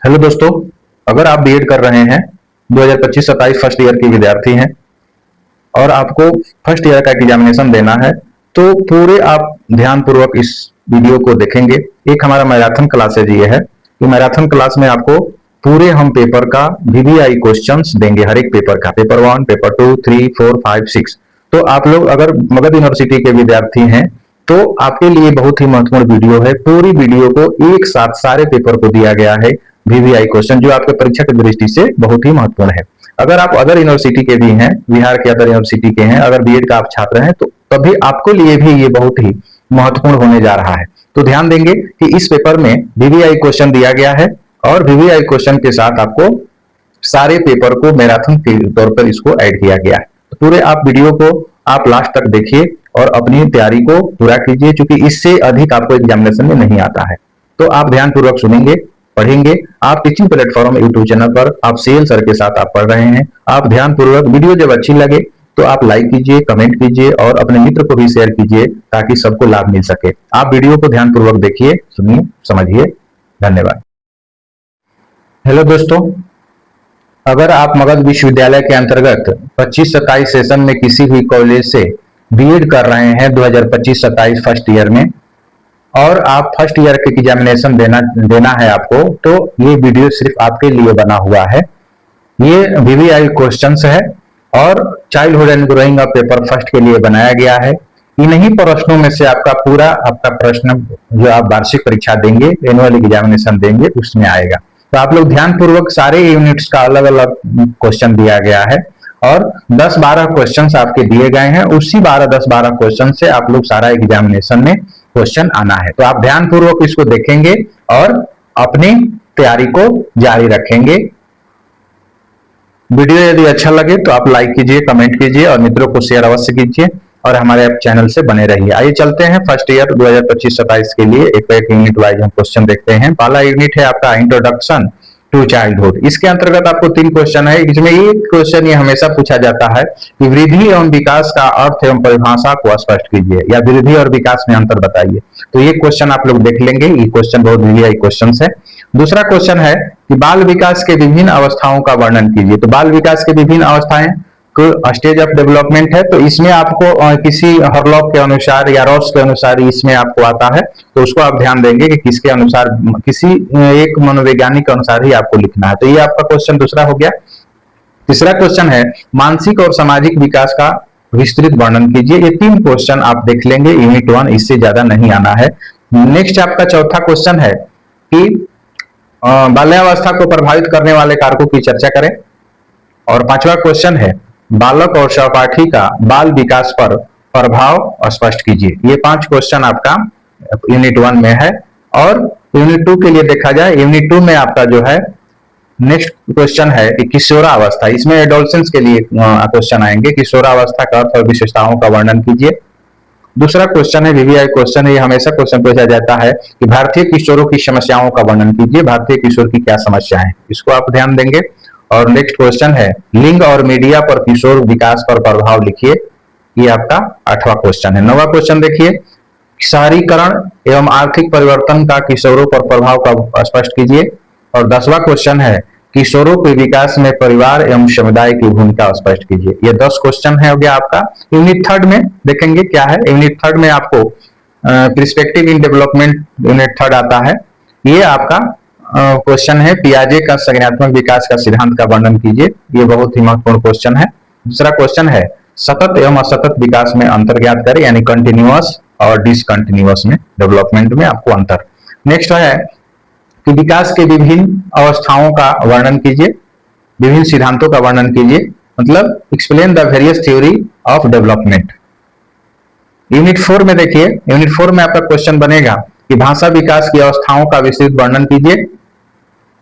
Hello दोस्तों, अगर आप बीएड कर रहे हैं 2025-27 फर्स्ट ईयर के विद्यार्थी हैं और आपको फर्स्ट ईयर का एग्जामिनेशन देना है, तो पूरे आप ध्यान पूर्वक इस वीडियो को देखेंगे। एक हमारा मैराथन क्लासेज ये है कि मैराथन क्लास में आपको पूरे हम पेपर का वीवीआई क्वेश्चंस देंगे, हर एक पेपर का, पेपर 1, पेपर 2, 3, 4, 5, 6। तो आप लोग अगर मगध यूनिवर्सिटी के विद्यार्थी हैं तो आपके लिए बहुत ही महत्वपूर्ण वीडियो है। पूरी वीडियो को एक साथ सारे पेपर को दिया गया है वीवीआई क्वेश्चन, जो आपके परीक्षा की दृष्टि से बहुत ही महत्वपूर्ण है। अगर आप अदर यूनिवर्सिटी के भी हैं, बिहार के अदर यूनिवर्सिटी के हैं, अगर बीएड का आप छात्र हैं, तो तभी आपके लिए भी ये बहुत ही महत्वपूर्ण होने जा रहा है। तो ध्यान देंगे कि इस पेपर में वीवीआई क्वेश्चन दिया गया है और वीवीआई क्वेश्चन के साथ आपको सारे पेपर को मैराथन के तौर पर इसको ऐड किया गया है। तो पूरे आप वीडियो को आप लास्ट तक देखिए और अपनी तैयारी को पूरा कीजिए, क्योंकि इससे अधिक आपको एग्जामिनेशन में नहीं आता है। तो आप ध्यान पूर्वक सुनेंगे, पढ़ेंगे। आप टीचिंग प्लेटफॉर्म यूट्यूब चैनल पर आप सीएल सर के साथ आप पढ़ रहे हैं। आप ध्यान पूर्वक वीडियो जब अच्छी लगे तो आप लाइक कीजिए, कमेंट कीजिए और अपने मित्र को भी शेयर कीजिए ताकि सबको लाभ मिल सके। आप वीडियो को ध्यान पूर्वक देखिए, सुनिए, समझिए। धन्यवाद। हेलो दोस्तों, अगर आप मगध विश्वविद्यालय के अंतर्गत 25-27 सेशन में किसी भी कॉलेज से बीएड कर रहे हैं 2025-27 फर्स्ट ईयर में, और आप फर्स्ट ईयर के एग्जामिनेशन देना है आपको, तो ये वीडियो सिर्फ आपके लिए बना हुआ है। ये वीवीआई क्वेश्चंस है और childhood and growing up paper first के लिए बनाया गया है। इन्हीं प्रश्नों में से आपका प्रश्न जो आप वार्षिक परीक्षा देंगे, एनुअल एग्जामिनेशन देंगे, उसमें आएगा। तो आप लोग ध्यान पूर्वक सारे यूनिट्स का अलग अलग क्वेश्चन दिया गया है और 10-12 क्वेश्चंस आपके दिए गए हैं। उसी 10-12 क्वेश्चन से आप लोग सारा एग्जामिनेशन में क्वेश्चन आना है। तो आप ध्यान पूर्वक इसको देखेंगे और अपनी तैयारी को जारी रखेंगे। वीडियो यदि अच्छा लगे तो आप लाइक कीजिए, कमेंट कीजिए और मित्रों को शेयर अवश्य कीजिए और हमारे चैनल से बने रहिए। आइए चलते हैं फर्स्ट ईयर 2025-27 के लिए एक यूनिट वाइज हम क्वेश्चन देखते हैं। पहला यूनिट है आपका इंट्रोडक्शन टू चाइल्डहुड। इसके अंतर्गत आपको 3 क्वेश्चन है। इसमें एक क्वेश्चन ये हमेशा पूछा जाता है कि वृद्धि एवं विकास का अर्थ एवं परिभाषा को स्पष्ट कीजिए, या वृद्धि और विकास में अंतर बताइए। तो ये क्वेश्चन आप लोग देख लेंगे। ये क्वेश्चन बहुत वीवीआई क्वेश्चन है। दूसरा क्वेश्चन है कि बाल विकास के विभिन्न अवस्थाओं का वर्णन कीजिए। तो बाल विकास के विभिन्न अवस्थाएं स्टेज ऑफ डेवलपमेंट है, तो इसमें आपको किसी हरलॉक के अनुसार या रॉस के अनुसार इसमें आपको आता है, तो उसको आप ध्यान देंगे कि किसके अनुसार, किसी एक मनोवैज्ञानिक के अनुसार ही आपको लिखना है। तो ये आपका क्वेश्चन दूसरा हो गया। तीसरा क्वेश्चन है मानसिक और सामाजिक विकास का विस्तृत वर्णन कीजिए। ये 3 क्वेश्चन आप देख लेंगे यूनिट 1, इससे ज्यादा नहीं आना है। नेक्स्ट आपका चौथा क्वेश्चन है कि बाल्यावस्था को प्रभावित करने वाले कारकों की चर्चा करें। और 5वां क्वेश्चन है बालक और सहपाठी का बाल विकास पर प्रभाव स्पष्ट कीजिए। ये 5 क्वेश्चन आपका यूनिट 1 में है। और यूनिट 2 के लिए देखा जाए, यूनिट 2 में आपका जो है नेक्स्ट क्वेश्चन है कि किशोरावस्था, इसमें एडोलसेंस के लिए क्वेश्चन आएंगे। किशोरावस्था का अर्थ और विशेषताओं का वर्णन कीजिए। दूसरा क्वेश्चन है वीवीआई क्वेश्चन है, ये हमेशा क्वेश्चन पूछा जाता है कि भारतीय किशोरों की समस्याओं का वर्णन कीजिए। भारतीय किशोर की क्या समस्या है, इसको आप ध्यान देंगे। और नेक्स्ट क्वेश्चन है लिंग और मीडिया पर किशोर विकास पर प्रभाव लिखिए। ये आपका 8वां क्वेश्चन है। 9वां क्वेश्चन देखिए, शहरीकरण एवं आर्थिक परिवर्तन का किशोरों पर प्रभाव का स्पष्ट कीजिए। और 10वां क्वेश्चन है किशोरों के विकास में परिवार एवं समुदाय की भूमिका स्पष्ट कीजिए। ये 10 क्वेश्चन है हो गया आपका। यूनिट 3 में देखेंगे क्या है। यूनिट 3 में आपको पर्सपेक्टिव इन डेवलपमेंट यूनिट 3 आता है। ये आपका क्वेश्चन है पियाजे का संज्ञानात्मक विकास का सिद्धांत का वर्णन कीजिए। ये बहुत ही महत्वपूर्ण क्वेश्चन है। दूसरा क्वेश्चन है सतत एवं असतत विकास में अंतर ज्ञात करें, यानी कंटिन्यूअस और डिसकंटिन्यूअस में डेवलपमेंट में आपको अंतर। नेक्स्ट है कि विकास के विभिन्न अवस्थाओं का वर्णन कीजिए, विभिन्न सिद्धांतों का वर्णन कीजिए, मतलब explain the various theory of development. Unit 4 में देखिए, यूनिट 4 में आपका क्वेश्चन बनेगा कि भाषा विकास की अवस्थाओं का विस्तृत वर्णन कीजिए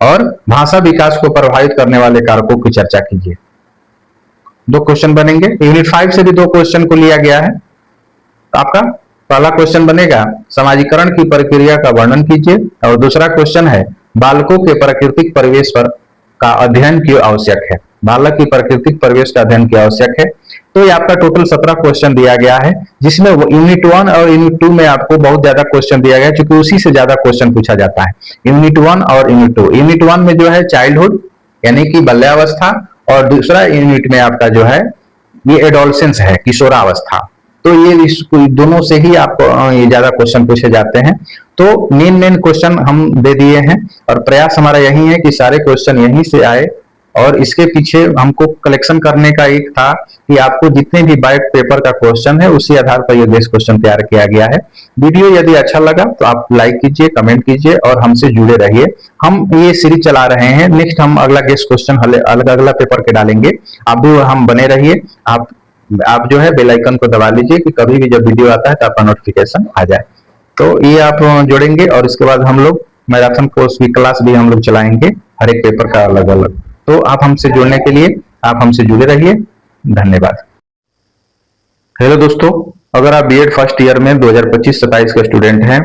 और भाषा विकास को प्रभावित करने वाले कारकों की चर्चा कीजिए। 2 क्वेश्चन बनेंगे। यूनिट 5 से भी 2 क्वेश्चन को लिया गया है। तो आपका पहला क्वेश्चन बनेगा समाजीकरण की प्रक्रिया का वर्णन कीजिए और दूसरा क्वेश्चन है बालकों के प्राकृतिक परिवेश पर का अध्ययन क्यों आवश्यक है। बालक की प्राकृतिक परिवेश का अध्ययन क्यों आवश्यक है। तो ये आपका टोटल 17 क्वेश्चन दिया गया है, जिसमें यूनिट 1 और यूनिट 2 में आपको बहुत ज्यादा क्वेश्चन दिया गया है, क्योंकि उसी से ज्यादा क्वेश्चन पूछा जाता है। यूनिट 1 और यूनिट 2, यूनिट 1 में जो है चाइल्डहुड यानी कि बाल्यावस्था, और दूसरा यूनिट में आपका जो है ये एडोलसेंस है, किशोरावस्था। तो ये दोनों से ही आपको ये ज्यादा क्वेश्चन पूछे जाते हैं। तो मेन क्वेश्चन हम दे दिए हैं, और प्रयास हमारा यही है कि सारे क्वेश्चन यहीं से आए। और इसके पीछे हमको कलेक्शन करने का एक था कि आपको जितने भी बैक पेपर का क्वेश्चन है उसी आधार पर ये बेस क्वेश्चन तैयार किया गया है। वीडियो यदि अच्छा लगा तो आप लाइक कीजिए, कमेंट कीजिए और हमसे जुड़े रहिए। हम ये सीरीज चला रहे हैं, नेक्स्ट हम अगला गेस्ट क्वेश्चन अगला पेपर के डालेंगे। आप भी हम बने रहिए। आप जो है बेल आइकन को दबा लीजिए कि कभी भी जब वीडियो आता है तो आपका नोटिफिकेशन आ जाए। तो ये आप जोड़ेंगे, और इसके बाद हम लोग मैराथन कोर्स की क्लास भी हम लोग चलाएंगे, हर एक पेपर का अलग अलग। तो आप हमसे जुड़ने के लिए आप हमसे जुड़े रहिए। धन्यवाद। हेलो दोस्तों, अगर आप बीएड फर्स्ट ईयर में 2025-27 के स्टूडेंट हैं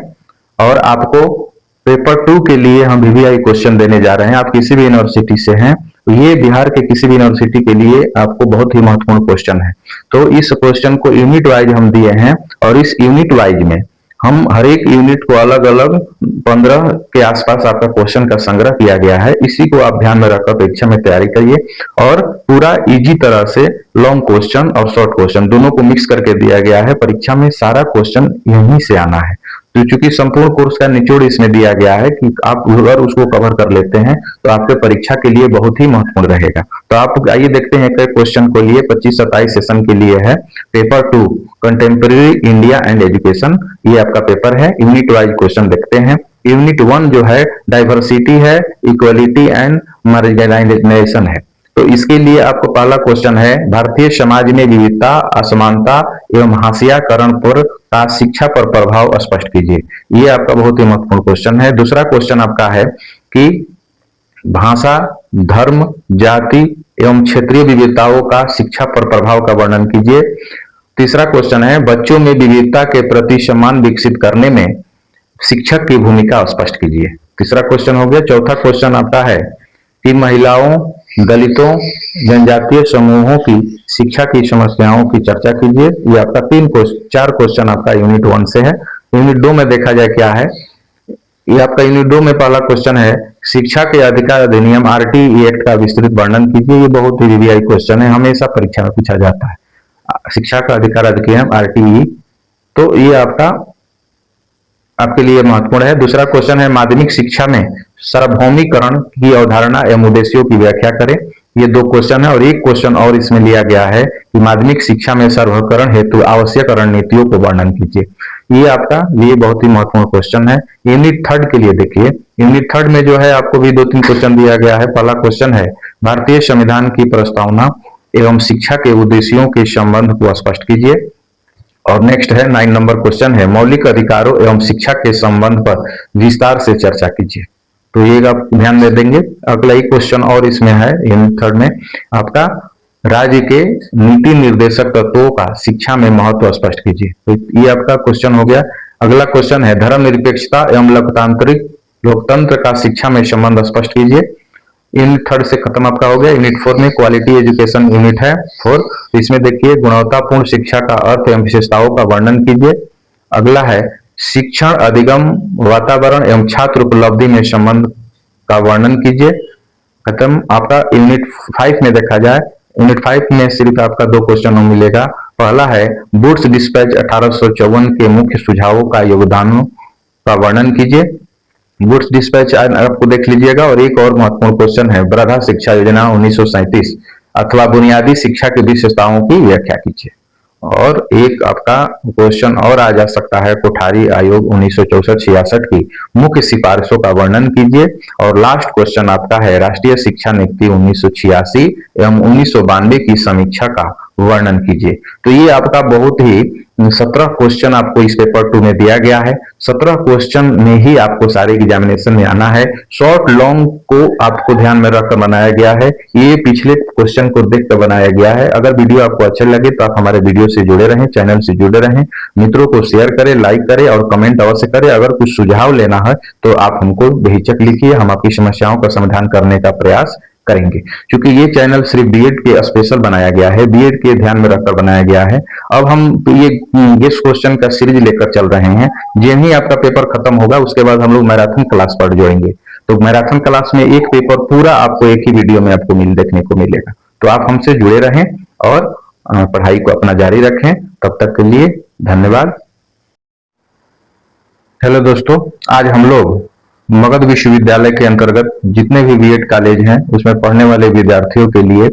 और आपको पेपर 2 के लिए हम वीवीआई क्वेश्चन देने जा रहे हैं, आप किसी भी यूनिवर्सिटी से हैं, तो ये बिहार के किसी भी यूनिवर्सिटी के लिए आपको बहुत ही महत्वपूर्ण क्वेश्चन है। तो इस क्वेश्चन को यूनिट वाइज हम दिए हैं, और इस यूनिट वाइज में हम हर एक यूनिट को अलग अलग 15 के आसपास आपका क्वेश्चन का संग्रह किया गया है। इसी को आप ध्यान में रखकर परीक्षा में तैयारी करिए, और पूरा इजी तरह से लॉन्ग क्वेश्चन और शॉर्ट क्वेश्चन दोनों को मिक्स करके दिया गया है। परीक्षा में सारा क्वेश्चन यहीं से आना है। तो चूंकि संपूर्ण कोर्स का निचोड़ इसमें दिया गया है कि आप अगर उसको कवर कर लेते हैं तो आपके परीक्षा के लिए बहुत ही महत्वपूर्ण रहेगा। तो आप आइए देखते हैं कई क्वेश्चन को लिए 25-27 सेशन के लिए है। Paper 2 contemporary India and education, ये आपका पेपर है। यूनिट वाइज क्वेश्चन देखते हैं। यूनिट 1 जो है डाइवर्सिटी है, इक्वलिटी एंड मार्जिनाइजेशन है। तो इसके लिए आपको पहला क्वेश्चन है, भारतीय समाज में विविधता, असमानता एवं हाशियाकरण पर का शिक्षा पर प्रभाव स्पष्ट कीजिए। ये आपका बहुत ही महत्वपूर्ण क्वेश्चन है। दूसरा क्वेश्चन आपका है कि भाषा, धर्म, जाति एवं क्षेत्रीय विविधताओं का शिक्षा पर प्रभाव का वर्णन कीजिए। तीसरा क्वेश्चन है, बच्चों में विविधता के प्रति सम्मान विकसित करने में शिक्षक की भूमिका स्पष्ट कीजिए। तीसरा क्वेश्चन हो गया। चौथा क्वेश्चन आपका है कि महिलाओं, दलितों, जनजातीय समूहों की शिक्षा की समस्याओं की चर्चा कीजिए। ये आपका 4 क्वेश्चन आपका यूनिट 1 से है। यूनिट 2 में देखा जाए क्या है, ये आपका यूनिट 2 में पहला क्वेश्चन है, शिक्षा के अधिकार अधिनियम आरटीई एक्ट का विस्तृत वर्णन कीजिए। ये बहुत ही वीवीआई क्वेश्चन है, हमेशा परीक्षा में पूछा जाता है। शिक्षा का अधिकार अधिनियम आरटीई, तो ये आपके लिए महत्वपूर्ण है। दूसरा क्वेश्चन है, माध्यमिक शिक्षा में सार्वभौमिकरण की अवधारणा एवं उद्देश्यों की व्याख्या करें। ये 2 क्वेश्चन है, और एक क्वेश्चन और इसमें लिया गया है कि माध्यमिक शिक्षा में सार्वभौमिकरण हेतु आवश्यक रणनीतियों को वर्णन कीजिए। ये आपका लिए बहुत ही महत्वपूर्ण क्वेश्चन है। यूनिट 3 के लिए देखिए, यूनिट 3 में जो है आपको भी 2-3 क्वेश्चन दिया गया है। पहला क्वेश्चन है, भारतीय संविधान की प्रस्तावना एवं शिक्षा के उद्देश्यों के संबंध को स्पष्ट कीजिए। और नेक्स्ट है 9 नंबर क्वेश्चन है, मौलिक अधिकारों एवं शिक्षा के संबंध पर विस्तार से चर्चा कीजिए। तो ये आप ध्यान दे देंगे। अगला एक क्वेश्चन और इसमें है यूनिट 3 में आपका, राज्य के नीति निर्देशक तत्वों का शिक्षा में महत्व स्पष्ट कीजिए। तो ये आपका क्वेश्चन हो गया। अगला क्वेश्चन है, धर्मनिरपेक्षता एवं लोकतंत्र का शिक्षा में संबंध स्पष्ट कीजिए। यूनिट 3 से खत्म आपका हो गया। यूनिट 4 में क्वालिटी एजुकेशन यूनिट है 4। इसमें देखिए, गुणवत्तापूर्ण शिक्षा का अर्थ एवं विशेषताओं का वर्णन कीजिए। अगला है, शिक्षण, अधिगम, वातावरण एवं छात्र उपलब्धि में संबंध का वर्णन कीजिए। खत्म आपका। यूनिट 5 में देखा जाए, यूनिट 5 में सिर्फ आपका 2 क्वेश्चन मिलेगा। पहला है, वुड्स डिस्पैच 1854 के मुख्य सुझावों का योगदानों का वर्णन कीजिए। वुड्स डिस्पैच आपको देख लीजिएगा। और एक और महत्वपूर्ण क्वेश्चन है, वृद्धा शिक्षा योजना 1937 अथवा बुनियादी शिक्षा की विशेषताओं की व्याख्या कीजिए। और एक आपका क्वेश्चन और आ जा सकता है, कोठारी आयोग 1964-66 की मुख्य सिफारिशों का वर्णन कीजिए। और लास्ट क्वेश्चन आपका है, राष्ट्रीय शिक्षा नीति 1986 एवं 1992 की समीक्षा का वर्णन कीजिए। तो ये आपका बहुत ही 17 क्वेश्चन आपको इस पेपर 2 में दिया गया है। 17 क्वेश्चन में ही आपको सारे एग्जामिनेशन में आना है। शॉर्ट लॉन्ग को आपको ध्यान में रखकर बनाया गया है। ये पिछले क्वेश्चन को देखकर बनाया गया है। अगर वीडियो आपको अच्छा लगे तो आप हमारे वीडियो से जुड़े रहें, चैनल से जुड़े रहें, मित्रों को शेयर करें, लाइक करें और कमेंट अवश्य करें। अगर कुछ सुझाव लेना है तो आप हमको बेहिचक लिखिए, हम आपकी समस्याओं का समाधान करने का प्रयास करेंगे, क्योंकि ये चैनल सिर्फ बीएड के स्पेशल बनाया गया है, बीएड के ध्यान में रखकर बनाया गया है। अब हम ये गेस क्वेश्चन का सीरीज लेकर चल रहे हैं। जैसे ही आपका पेपर खत्म होगा उसके बाद हम लोग मैराथन क्लास पर जोड़ेंगे। तो मैराथन क्लास में एक पेपर पूरा आपको एक ही वीडियो में आपको देखने को मिलेगा। तो आप हमसे जुड़े रहें और पढ़ाई को अपना जारी रखें। तब तक के लिए धन्यवाद। हेलो दोस्तों, आज हम लोग मगध विश्वविद्यालय के अंतर्गत जितने भी बीएड कॉलेज हैं उसमें पढ़ने वाले विद्यार्थियों के लिए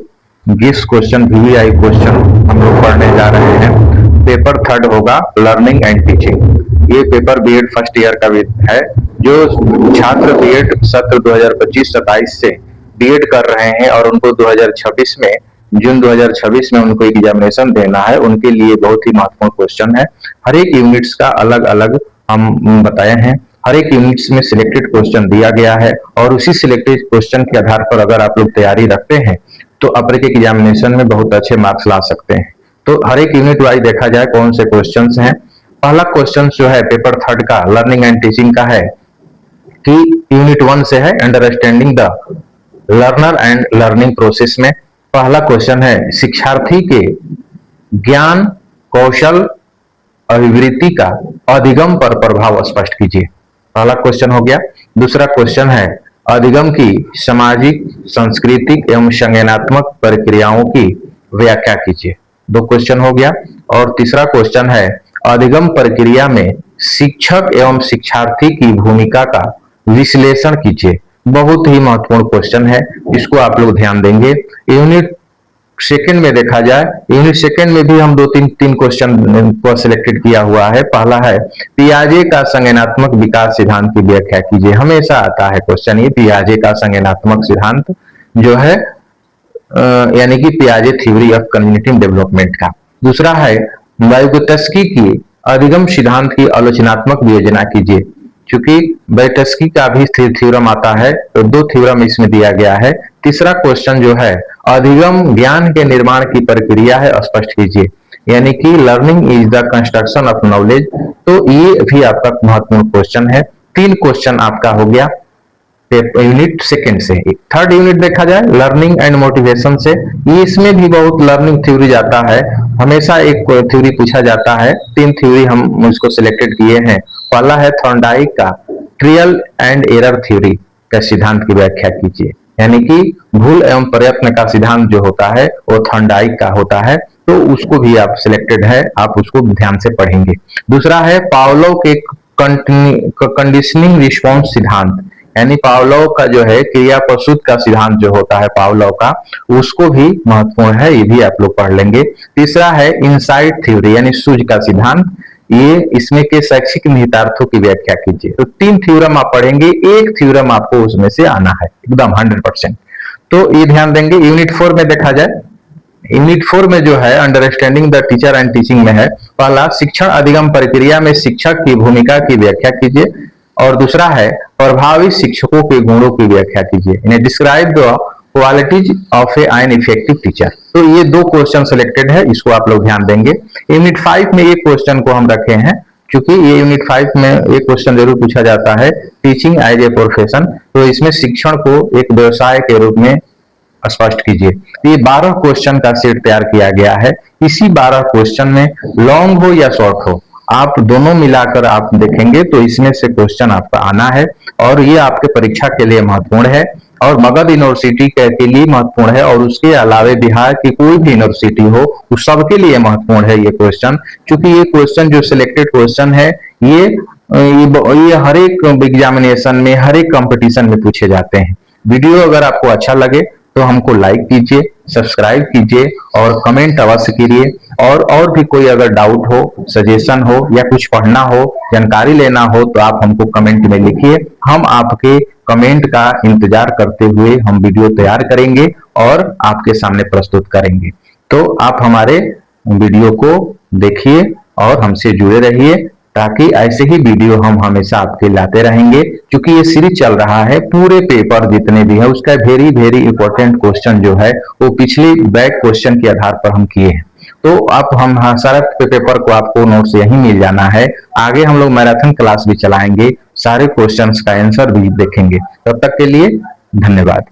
गेस क्वेश्चन, वीवीआई क्वेश्चन हम लोग पढ़ने जा रहे हैं। पेपर थर्ड होगा लर्निंग एंड टीचिंग। ये पेपर बीएड फर्स्ट ईयर का है। जो छात्र बीएड सत्र 2025-27 से बीएड कर रहे हैं और उनको 2026 में जून 2026 में उनको एग्जामिनेशन देना है, उनके लिए बहुत ही महत्वपूर्ण क्वेश्चन है। हर एक यूनिट्स का अलग अलग हम बताए हैं। हर एक यूनिट्स में सिलेक्टेड क्वेश्चन दिया गया है और उसी सिलेक्टेड क्वेश्चन के आधार पर अगर आप लोग तैयारी रखते हैं तो अपर के एग्जामिनेशन में बहुत अच्छे मार्क्स ला सकते हैं। तो हर एक यूनिट वाइज देखा जाए कौन से क्वेश्चंस हैं। पहला क्वेश्चन जो है पेपर थर्ड का लर्निंग एंड टीचिंग का है कि यूनिट 1 से है understanding the learner and learning process में पहला क्वेश्चन है शिक्षार्थी के ज्ञान कौशल अभिवृद्धि का अधिगम पर प्रभाव स्पष्ट कीजिए। पहला क्वेश्चन हो गया। दूसरा क्वेश्चन है अधिगम की सामाजिक सांस्कृतिक एवं संज्ञानात्मक प्रक्रियाओं की व्याख्या कीजिए। दो क्वेश्चन हो गया। और तीसरा क्वेश्चन है अधिगम प्रक्रिया में शिक्षक एवं शिक्षार्थी की भूमिका का विश्लेषण कीजिए। बहुत ही महत्वपूर्ण क्वेश्चन है, इसको आप लोग ध्यान देंगे। यूनिट सेकंड में देखा जाए, यूनिट सेकंड में भी हम तीन क्वेश्चन को सिलेक्टेड किया हुआ है। पहला है पियाजे का संज्ञानात्मक विकास सिद्धांत की व्याख्या कीजिए। हमेशा आता है क्वेश्चन ये, पियाजे का संज्ञानात्मक सिद्धांत जो है यानी कि पियाजे थ्योरी ऑफ कॉग्निटिव डेवलपमेंट का। दूसरा है वायुगतस्की की अधिगम सिद्धांत की आलोचनात्मक विवेचना कीजिए। चूंकि बैटस्की का भी थ्योरम आता है तो दो थ्योरम इसमें दिया गया है। तीसरा क्वेश्चन जो है अधिगम ज्ञान के निर्माण की प्रक्रिया है, स्पष्ट कीजिए, यानी कि learning is the construction of knowledge. तो ये भी आपका महत्वपूर्ण क्वेश्चन है। तीन क्वेश्चन आपका हो गया यूनिट सेकंड से। थर्ड यूनिट देखा जाए लर्निंग एंड मोटिवेशन से, ये इसमें भी बहुत लर्निंग थ्योरी जाता है। हमेशा एक थ्योरी पूछा जाता है। तीन थ्योरी हम इसको सिलेक्टेड किए हैं। पहला है थॉर्नडाइक का ट्रियल एंड एरर थ्योरी का सिद्धांत की व्याख्या कीजिए, यानी कि भूल एवं प्रयत्न का सिद्धांत जो होता है वो थॉर्नडाइक का होता है। तो उसको भी आप सिलेक्टेड है, आप उसको ध्यान से पढ़ेंगे। दूसरा है पावलोव के कंडीशनिंग रिस्पॉन्स सिद्धांत, यानी पावलोव का जो है क्रिया प्रसूत का सिद्धांत जो होता है पावलोव का, उसको भी महत्वपूर्ण है, ये भी आप लोग पढ़ लेंगे। तीसरा है इनसाइट थ्योरी यानी सूझ का सिद्धांत, ये इसमें के शैक्षिक निहितार्थों की व्याख्या कीजिए। तो तीन थ्योरम आप पढ़ेंगे, एक थ्योरम आपको उसमें से आना है एकदम 100%। तो ये ध्यान देंगे। यूनिट 4 में देखा जाए, यूनिट 4 में जो है understanding the teacher and teaching में है पहला शिक्षण अधिगम प्रक्रिया में शिक्षक की भूमिका की व्याख्या कीजिए। और दूसरा है प्रभावी शिक्षकों के गुणों की व्याख्या कीजिए, इन्हें describe the qualities of an effective teacher. तो ये दो क्वेश्चन सिलेक्टेड है, इसको आप लोग ध्यान देंगे। यूनिट 5 में एक क्वेश्चन को हम रखे हैं, क्योंकि ये यूनिट 5 में एक क्वेश्चन जरूर पूछा जाता है टीचिंग एज ए प्रोफेशन। तो इसमें शिक्षण को एक व्यवसाय के रूप में स्पष्ट कीजिए। ये 12 क्वेश्चन का सेट तैयार किया गया है। इसी 12 क्वेश्चन में लॉन्ग हो या शॉर्ट हो, आप दोनों मिलाकर आप देखेंगे तो इसमें से क्वेश्चन आपका आना है और ये आपके परीक्षा के लिए महत्वपूर्ण है और मगध यूनिवर्सिटी के लिए महत्वपूर्ण है और उसके अलावे बिहार की कोई भी यूनिवर्सिटी हो उस सबके लिए महत्वपूर्ण है ये क्वेश्चन। क्योंकि ये क्वेश्चन जो सिलेक्टेड क्वेश्चन है ये हर एक एग्जामिनेशन में, हर एक कंपटीशन में पूछे जाते हैं। वीडियो अगर आपको अच्छा लगे तो हमको लाइक कीजिए, सब्सक्राइब कीजिए और कमेंट अवश्य कीजिए। और भी कोई अगर डाउट हो, सजेशन हो या कुछ पढ़ना हो, जानकारी लेना हो तो आप हमको कमेंट में लिखिए। हम आपके कमेंट का इंतजार करते हुए हम वीडियो तैयार करेंगे और आपके सामने प्रस्तुत करेंगे। तो आप हमारे वीडियो को देखिए और हमसे जुड़े रहिए, ताकि ऐसे ही वीडियो हम हमेशा आपके लाते रहेंगे। क्योंकि ये सीरीज चल रहा है, पूरे पेपर जितने भी है उसका वेरी वेरी इंपॉर्टेंट क्वेश्चन जो है वो पिछले बैक क्वेश्चन के आधार पर हम किए हैं। तो आप हम सारा पेपर को आपको नोट्स यहीं मिल जाना है। आगे हम लोग मैराथन क्लास भी चलाएंगे, सारे क्वेश्चंस का आंसर भी देखेंगे। तब तक के लिए धन्यवाद।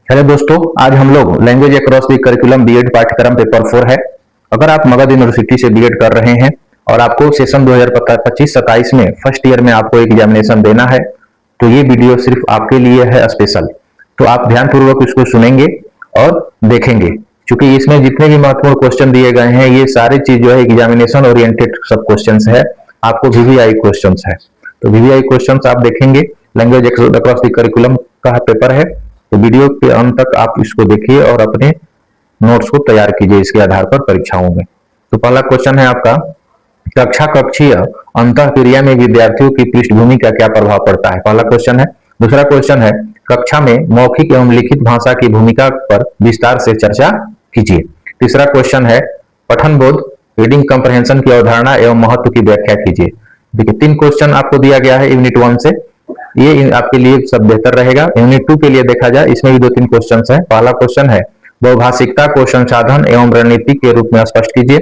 हेलो दोस्तों, आज हम लोग language across the curriculum B Ed पाठ्यक्रम पेपर 4 है। अगर आप मगध यूनिवर्सिटी से बीएड कर रहे हैं और आपको सेशन 2025-27 में फर्स्ट ईयर में आपको एग्जामिनेशन देना है, तो ये वीडियो सिर्फ आपके लिए है स्पेशल। तो आप ध्यानपूर्वक इसको सुनेंगे और देखेंगे, क्योंकि इसमें जितने भी महत्वपूर्ण क्वेश्चन दिए गए हैं ये सारी चीज जो है एग्जामिनेशन ओरिएंटेड सब क्वेश्चन है। आपको वीवीआई क्वेश्चन है, तो वीवीआई क्वेश्चन आप देखेंगे। लैंग्वेज अक्रॉस द करिकुलम का पेपर है, तो वीडियो के अंत तक आप इसको देखिए और अपने नोट्स को तैयार कीजिए इसके आधार पर परीक्षाओं में। तो पहला क्वेश्चन है आपका, कक्षा कक्षीय अंतःक्रिया में विद्यार्थियों की पृष्ठभूमि का क्या प्रभाव पड़ता है। पहला क्वेश्चन है। दूसरा क्वेश्चन है, कक्षा में मौखिक एवं लिखित भाषा की भूमिका पर विस्तार से चर्चा कीजिए। तीसरा क्वेश्चन है, पठन बोध रीडिंग कंप्रहेंशन की अवधारणा एवं महत्व की व्याख्या कीजिए। देखिए 3 क्वेश्चन आपको दिया गया है यूनिट 1 से, ये आपके लिए सब बेहतर रहेगा। यूनिट 2 के लिए देखा जाए, इसमें भी 2-3 क्वेश्चन हैं। पहला क्वेश्चन है, बहुभाषिकता को संसाधन एवं रणनीति के रूप में स्पष्ट कीजिए।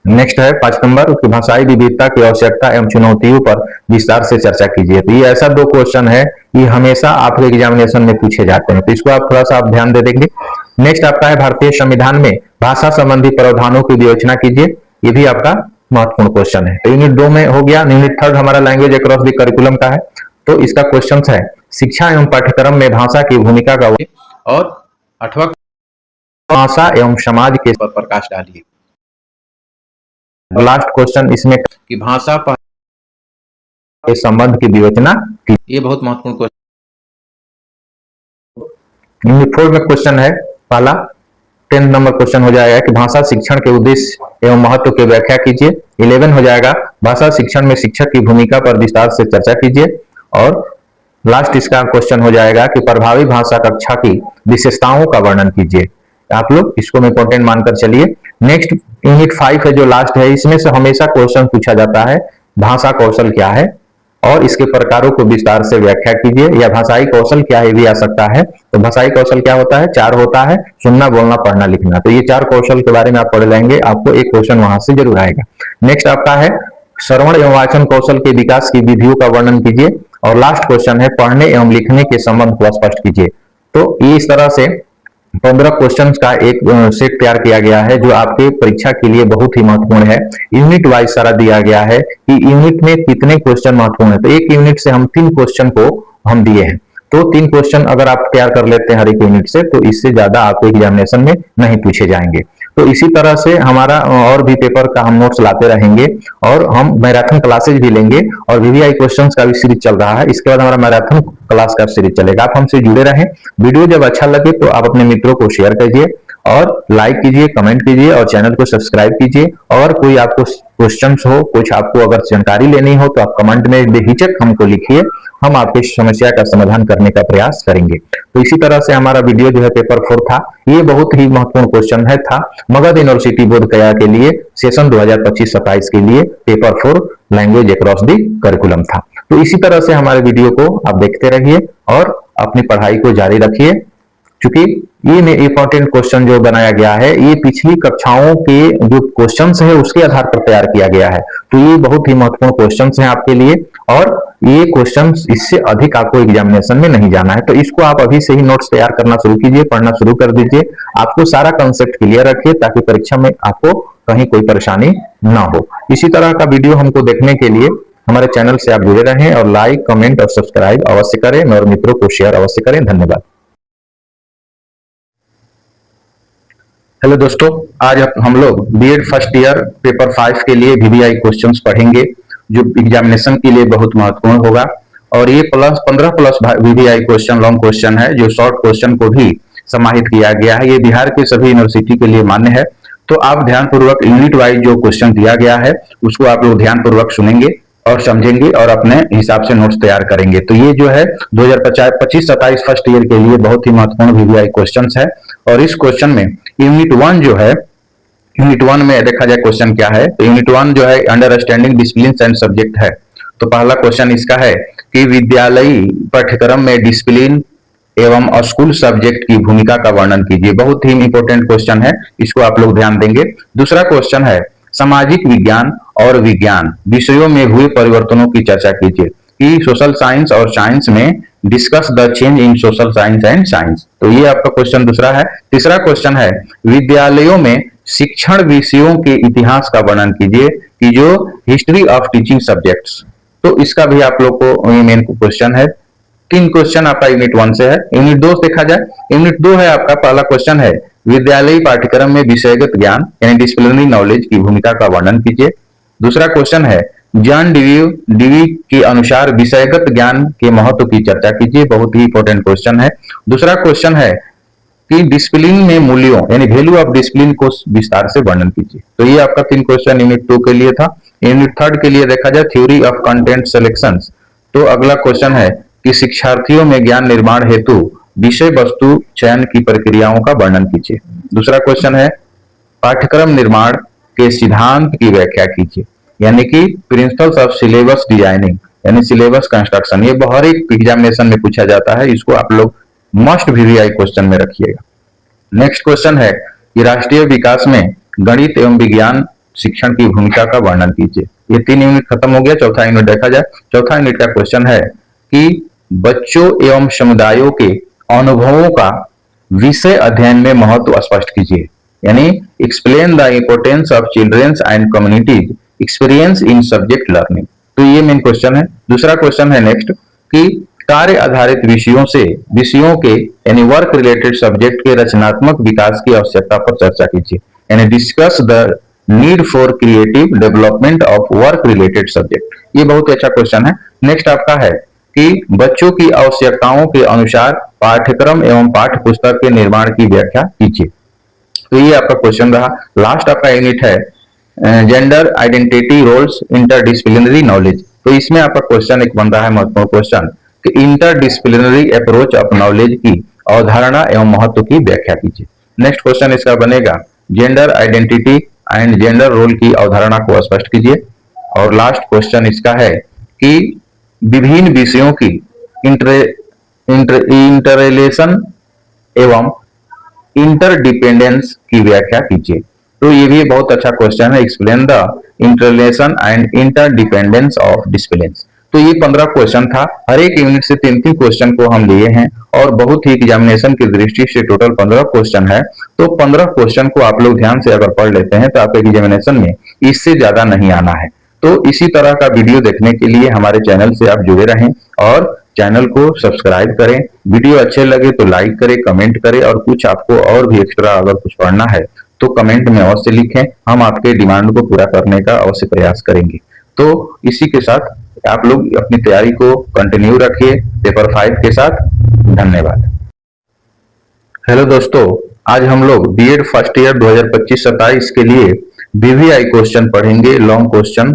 नेक्स्ट है 5 नंबर, उसकी भाषाई विविधता की आवश्यकता एवं चुनौतियों पर विस्तार से चर्चा कीजिए। तो ये ऐसा 2 क्वेश्चन है, ये हमेशा आपके एग्जामिनेशन में पूछे जाते हैं, तो इसको आप थोड़ा सा आप ध्यान दे देंगे। नेक्स्ट आपका है, भारतीय संविधान में भाषा संबंधी प्रावधानों की विवेचना कीजिए। ये भी आपका महत्वपूर्ण क्वेश्चन है। तो यूनिट 2 में हो गया। यूनिट 3 हमारा लैंग्वेज अक्रॉस द करिकुलम का है, तो इसका क्वेश्चन है, शिक्षा एवं पाठ्यक्रम में भाषा की भूमिका का और 8वां भाषा एवं समाज के पर प्रकाश डालिए। लास्ट क्वेश्चन इसमें कि भाषा के संबंध की विवेचना की। ये बहुत महत्वपूर्ण क्वेश्चन। यूनिट 4 में क्वेश्चन है, पहला 10 नंबर क्वेश्चन हो जाएगा कि भाषा शिक्षण के उद्देश्य एवं महत्व की व्याख्या कीजिए। 11 हो जाएगा, भाषा शिक्षण में शिक्षक की भूमिका पर विस्तार से चर्चा कीजिए। और लास्ट इसका क्वेश्चन हो जाएगा कि प्रभावी भाषा कक्षा की विशेषताओं का वर्णन कीजिए। आप लोग इसको इंपॉर्टेंट मानकर चलिए। नेक्स्ट यूनिट 5 है जो लास्ट है, इसमें से हमेशा क्वेश्चन पूछा जाता है, भाषा कौशल क्या है और इसके प्रकारों को विस्तार से व्याख्या कीजिए, या भाषाई कौशल क्या है भी आ सकता है। तो भाषाई कौशल क्या होता है? 4 होता है, सुनना, बोलना, पढ़ना, लिखना। तो ये 4 कौशल के बारे में आप पढ़ लेंगे, आपको एक क्वेश्चन वहां से जरूर आएगा। नेक्स्ट आपका है, श्रवण एवं वाचन कौशल के विकास की विधियों का वर्णन कीजिए। और लास्ट क्वेश्चन है, पढ़ने एवं लिखने के संबंध को स्पष्ट कीजिए। तो ये इस तरह से 15 क्वेश्चंस का एक सेट तैयार किया गया है, जो आपके परीक्षा के लिए बहुत ही महत्वपूर्ण है। यूनिट वाइज सारा दिया गया है कि यूनिट में कितने क्वेश्चन महत्वपूर्ण है। तो एक यूनिट से हम 3 क्वेश्चन को हम दिए हैं, तो 3 क्वेश्चन अगर आप तैयार कर लेते हैं हर एक यूनिट से, तो इससे ज्यादा आपको एग्जामिनेशन में नहीं पूछे जाएंगे। तो इसी तरह से हमारा और भी पेपर का हम नोट्स लाते रहेंगे, और हम मैराथन क्लासेज भी लेंगे, और वीवीआई क्वेश्चंस का भी सीरीज चल रहा है। इसके बाद हमारा मैराथन क्लास का सीरीज चलेगा। आप हमसे जुड़े रहें। वीडियो जब अच्छा लगे तो आप अपने मित्रों को शेयर कीजिए और लाइक कीजिए, कमेंट कीजिए और चैनल को सब्सक्राइब कीजिए। और कोई आपको क्वेश्चंस हो, कुछ आपको अगर जानकारी लेनी हो, तो आप कमेंट में बेहिचक हमको लिखिए, हम आपकी समस्या का समाधान करने का प्रयास करेंगे। तो इसी तरह से हमारा वीडियो जो है पेपर 4 था, ये बहुत ही महत्वपूर्ण क्वेश्चन है था मगध यूनिवर्सिटी बोध गया के लिए सेशन 2025-27 के लिए paper 4 language across the curriculum था। तो इसी तरह से हमारे वीडियो को आप देखते रहिए और अपनी पढ़ाई को जारी रखिए, क्योंकि ये इंपॉर्टेंट क्वेश्चन जो बनाया गया है, ये पिछली कक्षाओं के जो क्वेश्चंस है उसके आधार पर तैयार किया गया है। तो ये बहुत ही महत्वपूर्ण क्वेश्चंस हैं आपके लिए, और ये क्वेश्चंस इससे अधिक आपको एग्जामिनेशन में नहीं जाना है। तो इसको आप अभी से ही नोट्स तैयार करना शुरू कीजिए, पढ़ना शुरू कर दीजिए। आपको सारा कंसेप्ट क्लियर रखिए, ताकि परीक्षा में आपको कहीं कोई परेशानी ना हो। इसी तरह का वीडियो हमको देखने के लिए हमारे चैनल से आप जुड़े रहें, और लाइक, कमेंट और सब्सक्राइब अवश्य करें, और मित्रों को शेयर अवश्य करें। धन्यवाद। हेलो दोस्तों, आज हम लोग बीएड फर्स्ट ईयर पेपर 5 के लिए वीवीआई क्वेश्चंस पढ़ेंगे, जो एग्जामिनेशन के लिए बहुत महत्वपूर्ण होगा। और ये 15+ वीवीआई क्वेश्चन लॉन्ग क्वेश्चन है, जो शॉर्ट क्वेश्चन को भी समाहित किया गया है। ये बिहार के सभी यूनिवर्सिटी के लिए मान्य है। तो आप ध्यानपूर्वक यूनिट वाइज जो क्वेश्चन दिया गया है उसको आप लोग ध्यानपूर्वक सुनेंगे और समझेंगे और अपने हिसाब से नोट्स तैयार करेंगे। तो ये जो है 2025-27 फर्स्ट ईयर के लिए बहुत ही महत्वपूर्ण वीवीआई क्वेश्चंस है। और इस क्वेश्चन में यूनिट 1 जो है, यूनिट 1 में देखा जाए क्वेश्चन क्या है, तो यूनिट 1 जो है अंडरस्टैंडिंग डिसिप्लिन एंड सब्जेक्ट है। तो पहला क्वेश्चन इसका है कि विद्यालयी पाठ्यक्रम में डिसिप्लिन एवं स्कूल सब्जेक्ट की भूमिका का वर्णन कीजिए। बहुत ही इंपॉर्टेंट क्वेश्चन है, इसको आप लोग ध्यान देंगे। दूसरा क्वेश्चन है, सामाजिक विज्ञान और विज्ञान विषयों में हुए परिवर्तनों की चर्चा कीजिए। कि सोशल साइंस और साइंस में discuss the change in social science and science. तो ये आपका क्वेश्चन दूसरा है। तीसरा क्वेश्चन है विद्यालयों में शिक्षण विषयों के इतिहास का वर्णन कीजिए कि जो हिस्ट्री ऑफ टीचिंग सब्जेक्ट्स। तो इसका भी आप लोग को मेन क्वेश्चन है। तीन क्वेश्चन आपका यूनिट 1 से है। यूनिट 2 देखा जाए, यूनिट 2 है आपका पहला क्वेश्चन है विद्यालयी पाठ्यक्रम में विषयगत ज्ञान यानी डिसिप्लिनरी नॉलेज की भूमिका का वर्णन कीजिए। दूसरा क्वेश्चन है जॉन डीवी के अनुसार विषयगत ज्ञान के महत्व की चर्चा कीजिए। बहुत ही इंपॉर्टेंट क्वेश्चन है। दूसरा क्वेश्चन है कि डिसिप्लिन में मूल्यों यानी वैल्यू ऑफ डिसिप्लिन को विस्तार से वर्णन कीजिए। तो ये आपका 3 क्वेश्चन यूनिट 2 के लिए था। यूनिट 3 के लिए देखा जाए थ्योरी ऑफ कंटेंट सिलेक्शंस। तो अगला क्वेश्चन है कि शिक्षार्थियों में ज्ञान निर्माण हेतु विषय वस्तु चयन की प्रक्रियाओं का वर्णन कीजिए। दूसरा क्वेश्चन है पाठ्यक्रम निर्माण के सिद्धांत की व्याख्या कीजिए यानी कि प्रिंसिपल्स ऑफ सिलेबस डिजाइनिंग यानी सिलेबस कंस्ट्रक्शन। ये हर एक एग्जामिनेशन में पूछा जाता है, इसको आप लोग मस्ट वीवीआई क्वेश्चन में रखिएगा। नेक्स्ट क्वेश्चन है कि राष्ट्रीय विकास में गणित एवं विज्ञान शिक्षण की भूमिका का वर्णन कीजिए। ये 3 यूनिट खत्म हो गया। चौथा यूनिट देखा जाए, चौथा यूनिट का क्वेश्चन है कि बच्चों एवं समुदायों के अनुभवों का विषय अध्ययन में महत्व स्पष्ट कीजिए यानी explain the importance of children's and communities experience in subject learning. तो ये मेन क्वेश्चन है। दूसरा क्वेश्चन है नेक्स्ट कि कार्य आधारित विषयों के यानी वर्क रिलेटेड सब्जेक्ट के रचनात्मक विकास की आवश्यकता पर चर्चा कीजिए यानी discuss the need for creative development of work related subject. ये बहुत अच्छा क्वेश्चन है। नेक्स्ट आपका है कि बच्चों की आवश्यकताओं के अनुसार पाठ्यक्रम एवं पाठ्य पुस्तक के निर्माण की व्याख्या कीजिए। तो ये आपका क्वेश्चन रहा। लास्ट आपका यूनिट है gender identity roles interdisciplinary knowledge. तो इसमें आपका क्वेश्चन एक बन रहा है महत्वपूर्ण क्वेश्चन कि इंटरडिसिप्लिनरी अप्रोच ऑफ नॉलेज की अवधारणा एवं महत्व की व्याख्या कीजिए। नेक्स्ट क्वेश्चन इसका बनेगा gender identity and gender role की अवधारणा को स्पष्ट कीजिए। और लास्ट क्वेश्चन इसका है कि विभिन्न विषयों की इंटररिलेशन एवं इंटरडिपेंडेंस की व्याख्या कीजिए। तो ये भी बहुत अच्छा क्वेश्चन है। Explain the interrelation and interdependence of disciplines. तो ये 15 क्वेश्चन था। हर एक यूनिट से 3-3 क्वेश्चन को हम लिए हैं और बहुत ही एग्जामिनेशन की दृष्टि से टोटल 15 क्वेश्चन है। तो 15 क्वेश्चन को आप लोग ध्यान से अगर पढ़ लेते हैं तो आपके एग्जामिनेशन में इससे ज्यादा नहीं आना है। तो इसी तरह का वीडियो देखने के लिए हमारे चैनल से आप जुड़े रहें और चैनल को सब्सक्राइब करें। वीडियो अच्छे लगे तो लाइक करें, कमेंट करें और कुछ आपको और भी एक्स्ट्रा अगर कुछ पढ़ना है तो कमेंट में अवश्य लिखें। हम आपके डिमांड को पूरा करने का अवश्य प्रयास करेंगे। तो इसी के साथ आप लोग अपनी तैयारी को कंटिन्यू रखिए पेपर 5 के साथ। धन्यवाद। हेलो दोस्तों, आज हम लोग बीएड फर्स्ट ईयर 2025-27 के लिए वीवीआई क्वेश्चन पढ़ेंगे। लॉन्ग क्वेश्चन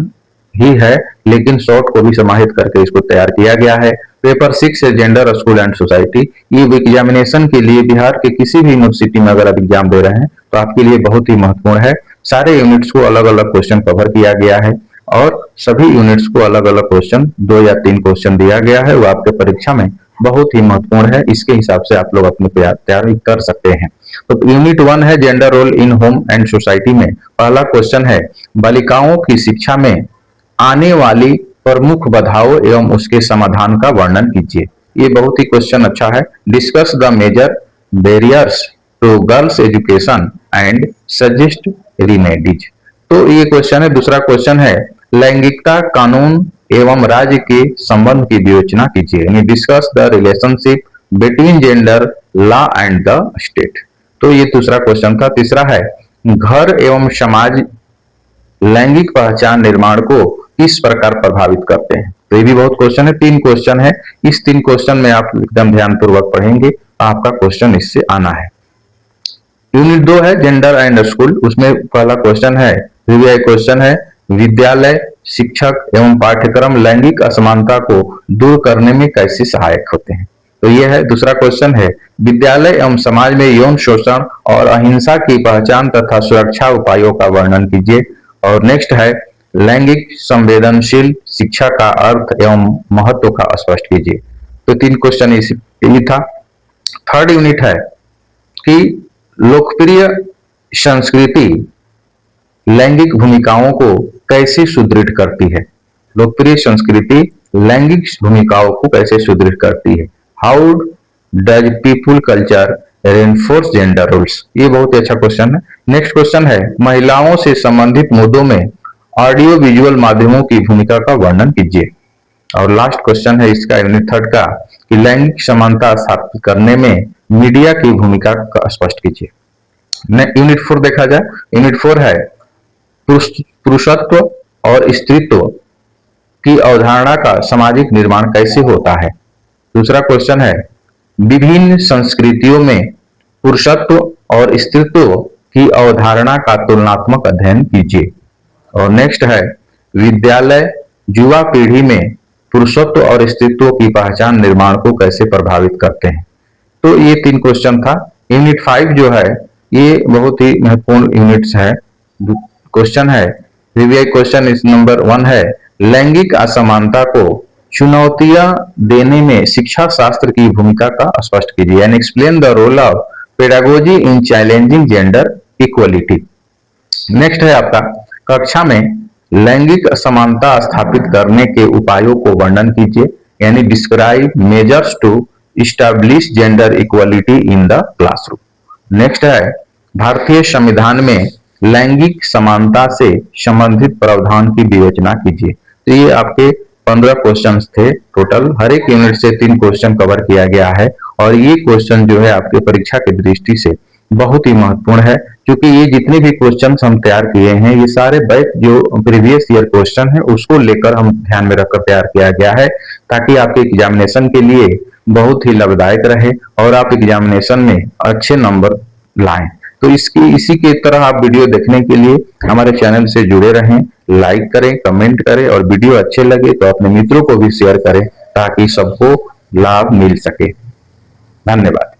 ही है लेकिन शॉर्ट को भी समाहित करके इसको तैयार किया गया है। पेपर 6 है जेंडर स्कूल एंड सोसाइटी। ये एग्जामिनेशन के लिए बिहार के किसी भी यूनिवर्सिटी में अगर आप एग्जाम दे रहे हैं तो आपके लिए बहुत ही महत्वपूर्ण है। सारे यूनिट्स को अलग अलग क्वेश्चन कवर किया गया है और सभी यूनिट्स को अलग अलग क्वेश्चन 2 या 3 क्वेश्चन दिया गया है। वो आपके परीक्षा में बहुत ही महत्वपूर्ण है। इसके हिसाब से आप लोग अपनी तैयारी कर सकते हैं। तो यूनिट 1 है gender role in home and society में पहला क्वेश्चन है बालिकाओं की शिक्षा में आने वाली प्रमुख बाधाओं एवं उसके समाधान का वर्णन कीजिए। ये बहुत ही क्वेश्चन अच्छा है। Discuss the major barriers to girls education and suggest remedies. तो ये क्वेश्चन है। दूसरा क्वेश्चन है लैंगिकता कानून एवं राज्य के संबंध की विवेचना कीजिए यानी discuss the relationship between gender law and the state. तो ये दूसरा क्वेश्चन था। तीसरा है घर एवं समाज लैंगिक पहचान निर्माण को किस प्रकार प्रभावित करते हैं। तो ये भी बहुत क्वेश्चन है। 3 क्वेश्चन है। इस 3 क्वेश्चन में आप एकदम ध्यान पूर्वक पढ़ेंगे, आपका क्वेश्चन इससे आना है। यूनिट 2 है जेंडर एंड स्कूल। उसमें पहला क्वेश्चन है वीवीआई क्वेश्चन है विद्यालय शिक्षक एवं पाठ्यक्रम लैंगिक असमानता को दूर करने में कैसे सहायक होते हैं। तो यह है। दूसरा क्वेश्चन है विद्यालय एवं समाज में यौन शोषण और अहिंसा की पहचान तथा सुरक्षा उपायों का वर्णन कीजिए। और नेक्स्ट है लैंगिक संवेदनशील शिक्षा का अर्थ एवं महत्व का स्पष्ट कीजिए। तो 3 क्वेश्चन यही था। थर्ड यूनिट है कि लोकप्रिय संस्कृति लैंगिक भूमिकाओं को कैसे सुदृढ़ करती है। लोकप्रिय संस्कृति लैंगिक भूमिकाओं को कैसे सुदृढ़ करती है? How does people culture reinforce gender roles? ये बहुत ही अच्छा क्वेश्चन है। नेक्स्ट क्वेश्चन है, महिलाओं से संबंधित मुद्दों में ऑडियो विजुअल माध्यमों की भूमिका का वर्णन कीजिए। और लास्ट क्वेश्चन है इसका यूनिट 3 का कि लैंगिक समानता स्थापित करने में मीडिया की भूमिका का स्पष्ट कीजिए। यूनिट 4 देखा जाए, यूनिट 4 है पुरुषत्व और स्त्रीत्व की अवधारणा का सामाजिक निर्माण कैसे होता है। दूसरा क्वेश्चन है, विभिन्न संस्कृतियों में पुरुषत्व और स्त्रीत्व की अवधारणा का तुलनात्मक अध्ययन कीजिए। और नेक्स्ट है, विद्यालय युवा पीढ़ी में पुरुषत्व और स्त्रीत्व की पहचान निर्माण को कैसे प्रभावित करते हैं। तो ये 3 क्वेश्चन था। यूनिट 5 जो है ये बहुत ही महत्वपूर्ण यूनिट्स है। क्वेश्चन है, क्वेश्चन इस नंबर 1 है, लैंगिक असमानता को चुनौतियां देने में शिक्षा शास्त्र की भूमिका का स्पष्ट कीजिए। And explain the role of pedagogy in challenging gender equality. Next है आपका, कक्षा में लैंगिक असमानता स्थापित करने के उपायों को वर्णन कीजिए, यानी describe measures to establish gender equality in the classroom. Next है, भारतीय संविधान में लैंगिक समानता से संबंधित प्रावधान की विवेचना कीजिए। तो ये आपके 15 क्वेश्चंस थे टोटल। हर एक यूनिट से 3 क्वेश्चन कवर किया गया है और ये क्वेश्चन जो है आपके परीक्षा की दृष्टि से बहुत ही महत्वपूर्ण है, क्योंकि ये जितने भी क्वेश्चन हम तैयार किए हैं ये सारे बैक जो प्रीवियस ईयर क्वेश्चन है उसको लेकर हम ध्यान में रखकर तैयार किया गया है, ताकि आपके एग्जामिनेशन के लिए बहुत ही लाभदायक रहे और आप एग्जामिनेशन में अच्छे नंबर लाएं। तो इसी के तरह आप वीडियो देखने के लिए हमारे चैनल से जुड़े रहें, लाइक करें, कमेंट करें और वीडियो अच्छे लगे तो अपने मित्रों को भी शेयर करें ताकि सबको लाभ मिल सके। धन्यवाद।